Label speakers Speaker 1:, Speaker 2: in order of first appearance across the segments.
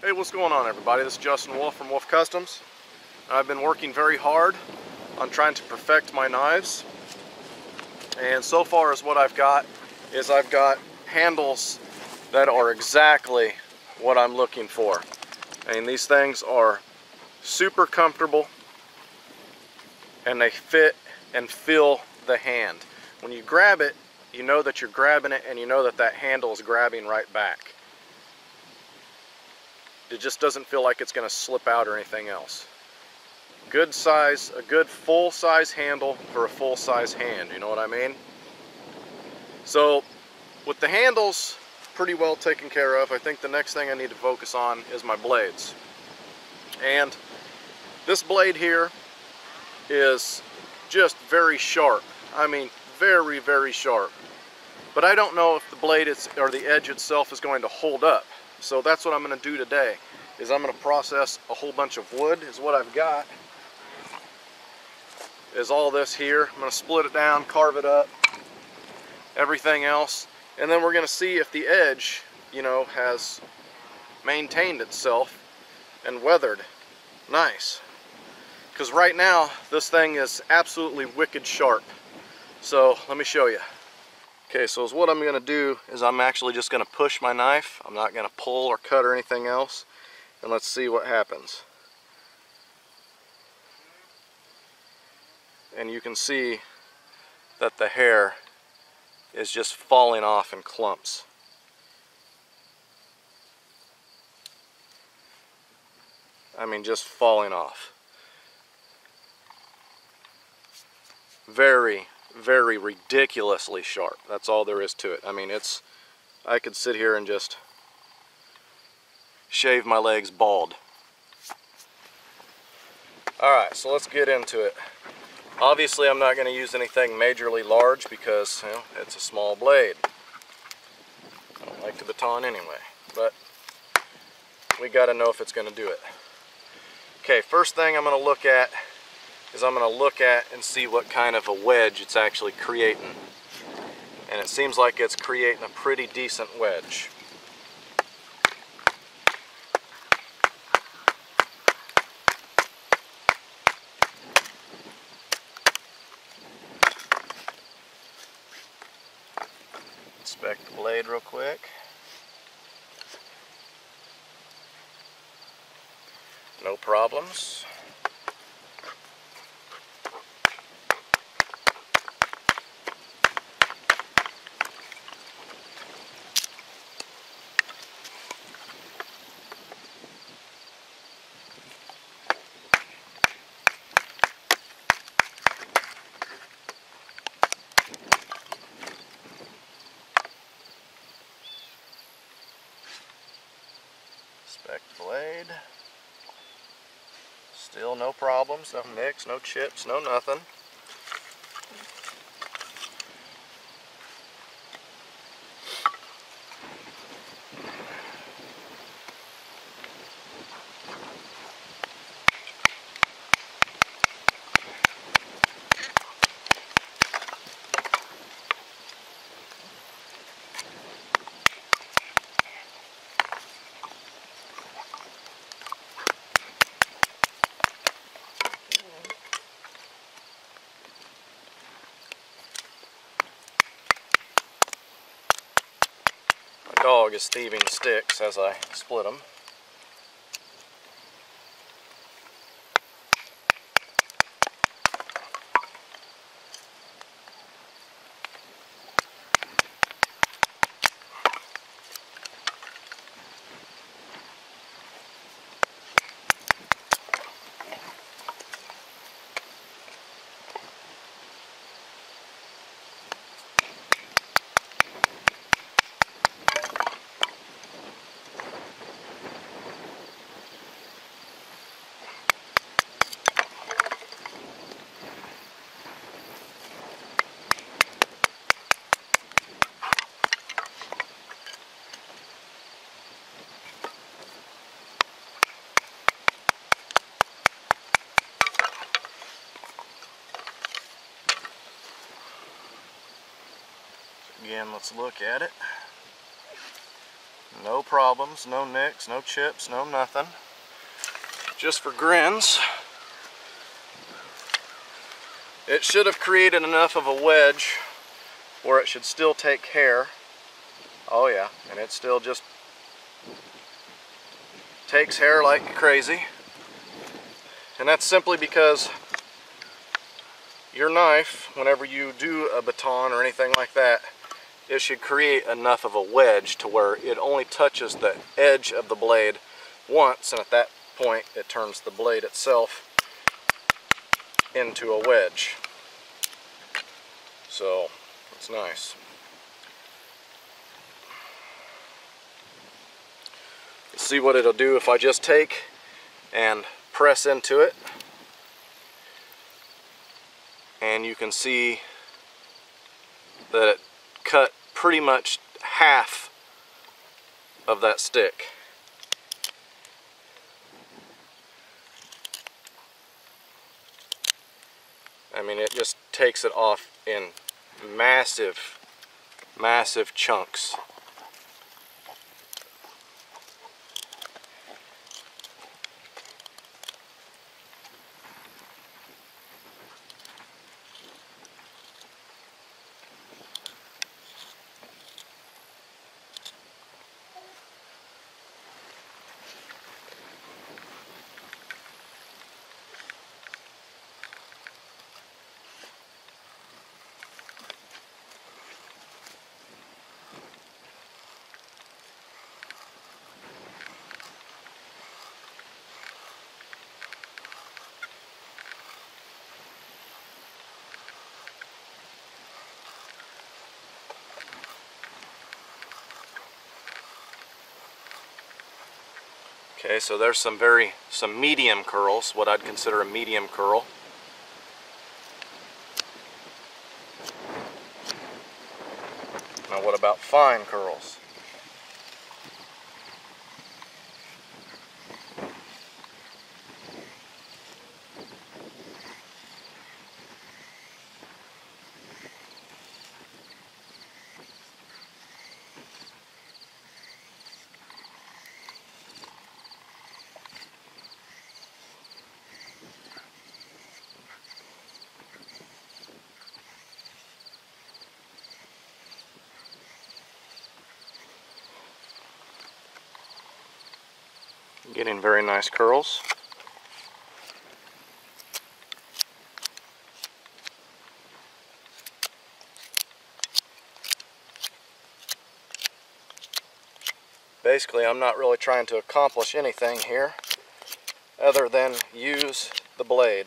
Speaker 1: Hey, what's going on, everybody? This is Justin Wolfe from WolfeCustoms. I've been working very hard on trying to perfect my knives, and so far as what I've got is I've got handles that are exactly what I'm looking for. And these things are super comfortable and they fit and feel the hand. When you grab it, you know that you're grabbing it and you know that that handle is grabbing right back. It just doesn't feel like it's going to slip out or anything else. Good size, a good full size handle for a full size hand, you know what I mean? So with the handles pretty well taken care of, I think the next thing I need to focus on is my blades. And this blade here is just very sharp. I mean, very, very sharp. But I don't know if the blade or the edge itself is going to hold up. So that's what I'm going to do today, is I'm going to process a whole bunch of wood, is what I've got, is all this here. I'm going to split it down, carve it up, everything else, and then we're going to see if the edge, you know, has maintained itself and weathered nice. Because right now, this thing is absolutely wicked sharp. So let me show you. Okay, so what I'm going to do is I'm actually just going to push my knife. I'm not going to pull or cut or anything else. And let's see what happens. And you can see that the hair is just falling off in clumps. I mean, just falling off. Very, very ridiculously sharp. That's all there is to it. I mean, I could sit here and just shave my legs bald. Alright, so let's get into it. Obviously, I'm not going to use anything majorly large because, you know, it's a small blade. I don't like the baton anyway, but we got to know if it's going to do it. Okay, first thing I'm going to look at is I'm going to look at and see what kind of a wedge it's actually creating. And it seems like it's creating a pretty decent wedge. Inspect the blade real quick. No problems. Inspect the blade. Still no problems, no nicks, no chips, no nothing. Dog is thieving sticks as I split them. Again, let's look at it. No problems, no nicks, no chips, no nothing. Just for grins. It should have created enough of a wedge where it should still take hair. Oh yeah, and it still just takes hair like crazy. And that's simply because your knife, whenever you do a baton or anything like that, it should create enough of a wedge to where it only touches the edge of the blade once, and at that point it turns the blade itself into a wedge. So it's nice. Let's see what it'll do if I just take and press into it. And you can see that it cut pretty much half of that stick. I mean, it just takes it off in massive, massive chunks. Okay, so there's some medium curls, what I'd consider a medium curl. Now what about fine curls? Getting very nice curls. Basically, I'm not really trying to accomplish anything here other than use the blade.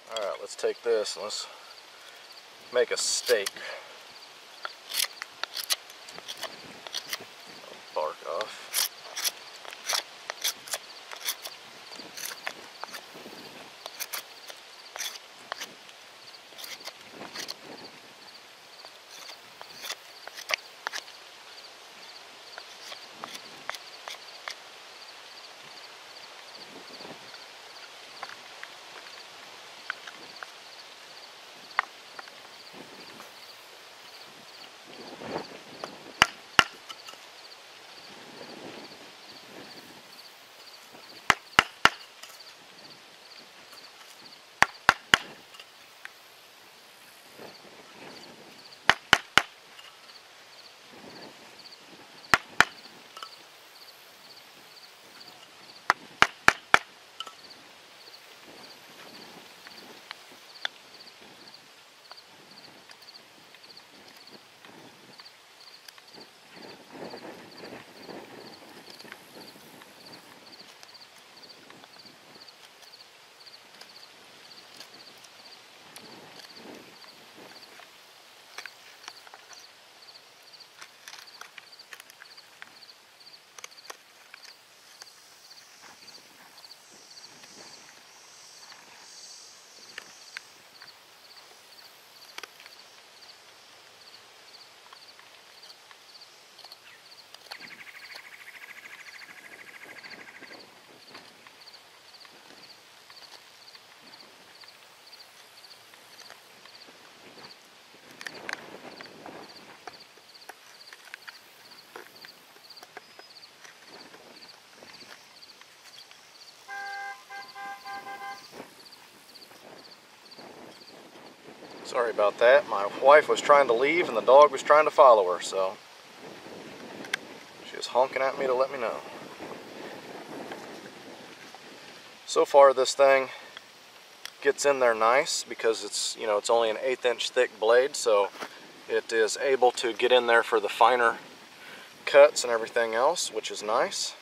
Speaker 1: Alright, let's take this and let's make a stake. Bark off. Sorry about that. My wife was trying to leave and the dog was trying to follow her, so she was honking at me to let me know. So far this thing gets in there nice because it's, you know, it's only an 1/8 inch thick blade, so it is able to get in there for the finer cuts and everything else, which is nice.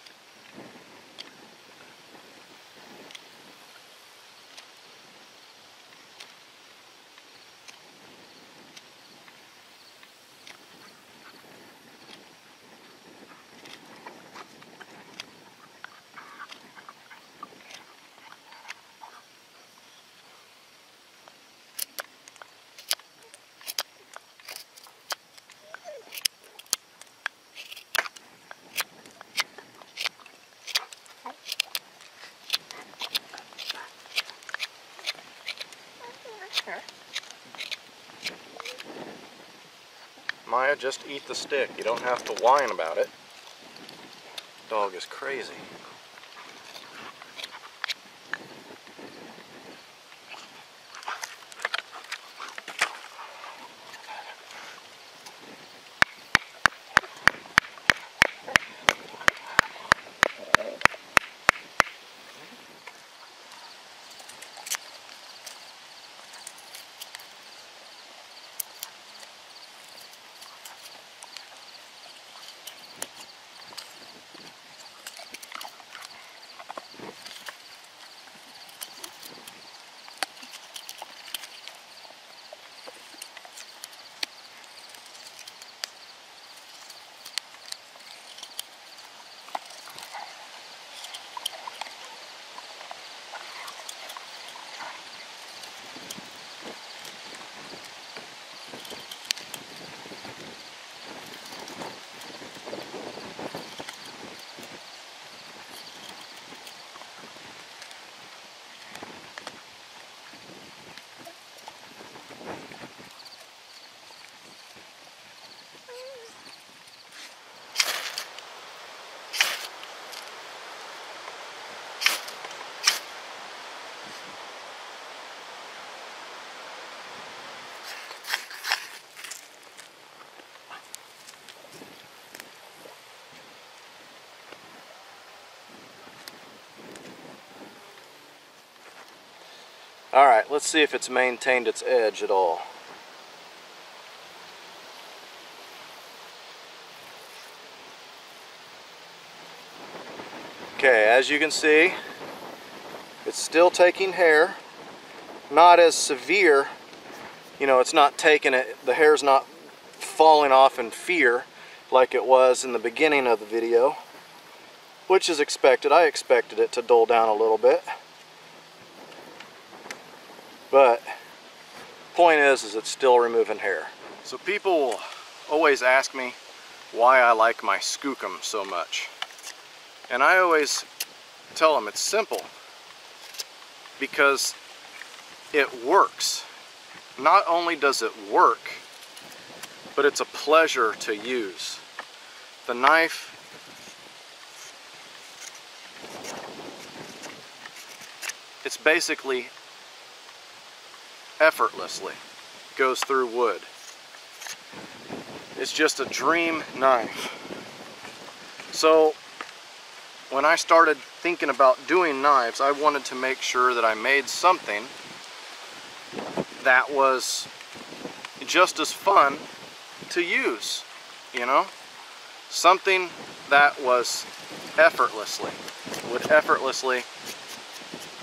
Speaker 1: Maya, just eat the stick. You don't have to whine about it. Dog is crazy. Alright, let's see if it's maintained its edge at all. Okay, as you can see, it's still taking hair. Not as severe, you know, it's not taking it, the hair's not falling off in fear like it was in the beginning of the video, which is expected. I expected it to dull down a little bit. But point is it's still removing hair. So people will always ask me why I like my Skookum so much. And I always tell them it's simple. Because it works. Not only does it work, but it's a pleasure to use. The knife it's basically effortlessly goes through wood. It's just a dream knife. So when I started thinking about doing knives, I wanted to make sure that I made something that was just as fun to use, you know? Something that was would effortlessly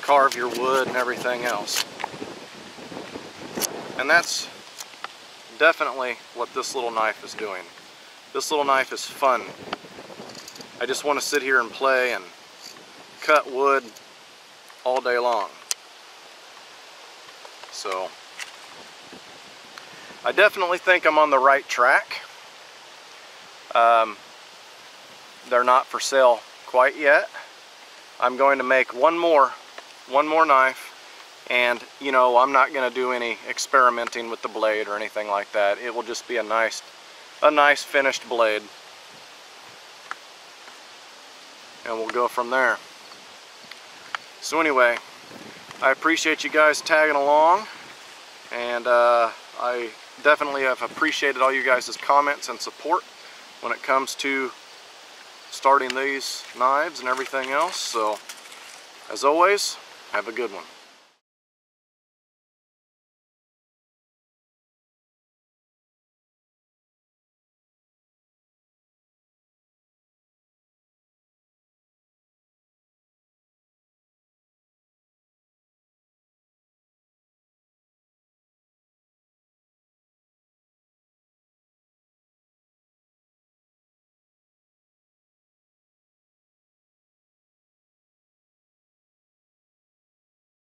Speaker 1: carve your wood and everything else. And that's definitely what this little knife is doing. This little knife is fun. I just want to sit here and play and cut wood all day long. So I definitely think I'm on the right track. They're not for sale quite yet. I'm going to make one more knife. And, you know, I'm not going to do any experimenting with the blade or anything like that. It will just be a nice finished blade. And we'll go from there. So anyway, I appreciate you guys tagging along. And I definitely have appreciated all you guys' comments and support when it comes to starting these knives and everything else. So, as always, have a good one.